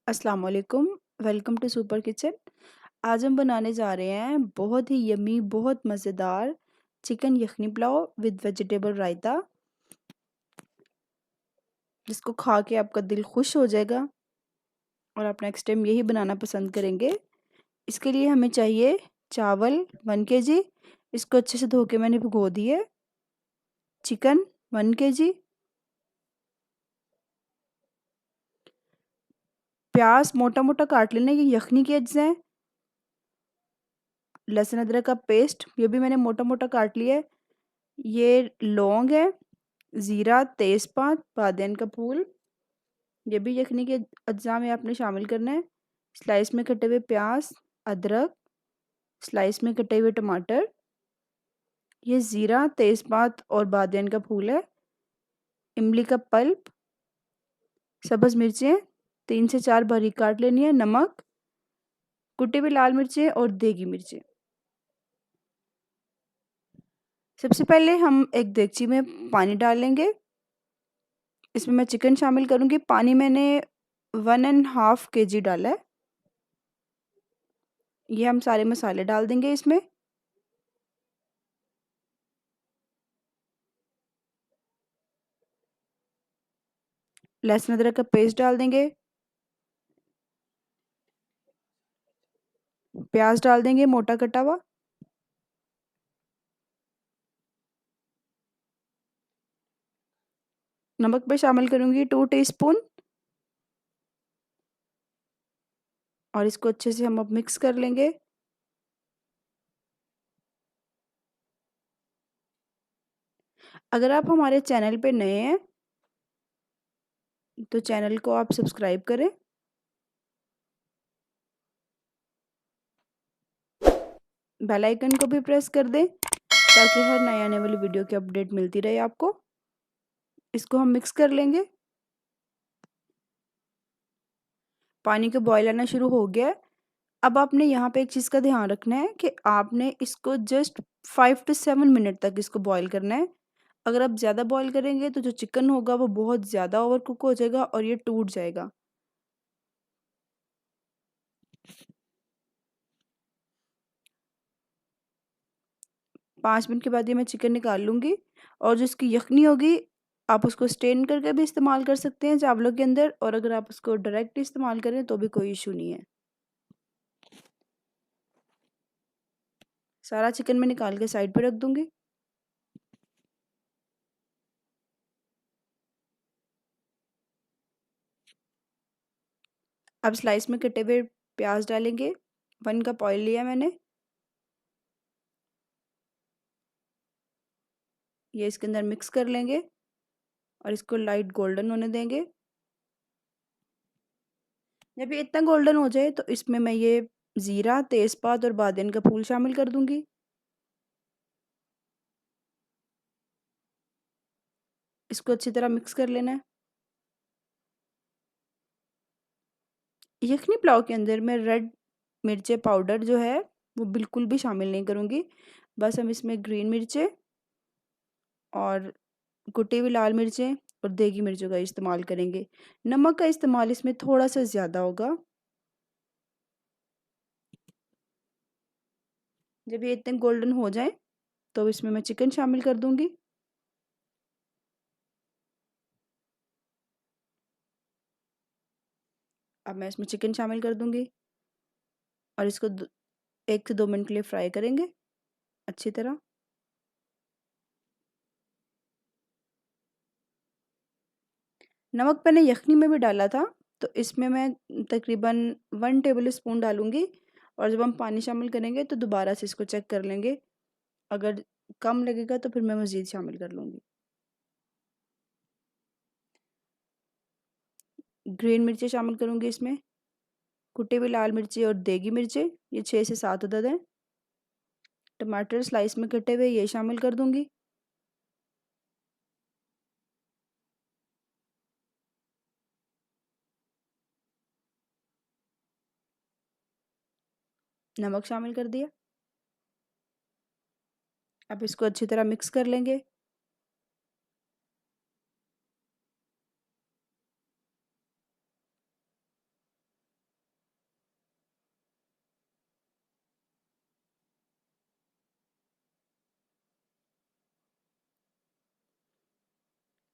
अस्सलाम वालेकुम, welcome to super kitchen. आज हम बनाने जा रहे हैं बहुत ही यम्मी, बहुत मज़ेदार chicken yakhni pulao with vegetable raita, जिसको खा के आपका दिल खुश हो जाएगा और आप नेक्स्ट टाइम यही बनाना पसंद करेंगे। इसके लिए हमें चाहिए चावल 1 केजी, इसको अच्छे से धो के मैंने भिगो दिए। चिकन 1 केजी, प्याज मोटा-मोटा काट लेना, ये यखनी के अज्जा हैं। लहसुन अदरक का पेस्ट, ये भी मैंने मोटा-मोटा काट लिया है। ये लौंग है, ज़ीरा, तेज़पात, बादियान का फूल, ये भी यखनी के अज्जा में आपने शामिल करना है। स्लाइस में कटे हुए प्याज, अदरक, स्लाइस में कटे हुए टमाटर, ये ज़ीरा, तेज़पात और बादियान का फूल है। इमली का पल्प, सब्ज़ मिर्चें 3 से 4 बारीक काट लेनी है, नमक, कुटी हुई लाल मिर्चें और देगी मिर्चें। सबसे पहले हम एक देगची में पानी डाल लेंगे। इसमें मैं चिकन शामिल करूँगी। पानी मैंने 1 एंड हाफ केजी डाला है। ये हम सारे मसाले डाल देंगे इसमें। लहसुन अदरक का पेस्ट डाल देंगे। प्याज डाल देंगे मोटा कटा हुआ। नमक मैं शामिल करूँगी 2 टीस्पून और इसको अच्छे से हम अब मिक्स कर लेंगे। अगर आप हमारे चैनल पे नए हैं तो चैनल को आप सब्सक्राइब करें। बेल आइकन को भी प्रेस कर दें ताकि हर नई आने वाली वीडियो की अपडेट मिलती रहे आपको। इसको हम मिक्स कर लेंगे। पानी का बॉयल आना शुरू हो गया है। अब आपने यहाँ पे एक चीज़ का ध्यान रखना है कि आपने इसको जस्ट 5 टू 7 मिनट तक इसको बॉयल करना है। अगर आप ज़्यादा बॉयल करेंगे तो जो चिकन होगा वो बहुत ज़्यादा ओवर कुक हो जाएगा और ये टूट जाएगा। 5 मिनट के बाद ये मैं चिकन निकाल लूँगी और जो इसकी यखनी होगी आप उसको स्टेन करके भी इस्तेमाल कर सकते हैं चावलों के अंदर, और अगर आप उसको डायरेक्ट इस्तेमाल करें तो भी कोई इशू नहीं है। सारा चिकन मैं निकाल के साइड पे रख दूँगी। अब स्लाइस में कटे हुए प्याज डालेंगे। 1 कप ऑयल लिया मैंने। ये इसके अंदर मिक्स कर लेंगे और इसको लाइट गोल्डन होने देंगे। जब ये इतना गोल्डन हो जाए तो इसमें मैं ये ज़ीरा, तेज़पात और बादियान का फूल शामिल कर दूँगी। इसको अच्छी तरह मिक्स कर लेना है। यखनी पुलाव के अंदर मैं रेड मिर्ची पाउडर जो है वो बिल्कुल भी शामिल नहीं करूँगी। बस हम इसमें ग्रीन मिर्चें और कुटी हुई लाल मिर्चें और देगी मिर्चों का इस्तेमाल करेंगे। नमक का इस्तेमाल इसमें थोड़ा-सा ज़्यादा होगा। जब ये इतने गोल्डन हो जाएँ तो इसमें मैं चिकन शामिल कर दूँगी। अब मैं इसमें चिकन शामिल कर दूँगी और इसको 1 से 2 मिनट के लिए फ्राई करेंगे अच्छी तरह। नमक मैंने यखनी में भी डाला था, तो इसमें मैं तकरीबन 1 टेबल स्पून डालूँगी और जब हम पानी शामिल करेंगे तो दोबारा से इसको चेक कर लेंगे। अगर कम लगेगा तो फिर मैं मज़ीद शामिल कर लूँगी। ग्रीन मिर्ची शामिल करूँगी इसमें, कुटी हुई लाल मिर्ची और देगी मिर्ची, ये 6 से 7 अदद हैं। टमाटर स्लाइस में कटे हुए ये शामिल कर दूँगी। नमक शामिल कर दिया। अब इसको अच्छी तरह मिक्स कर लेंगे।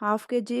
½ kg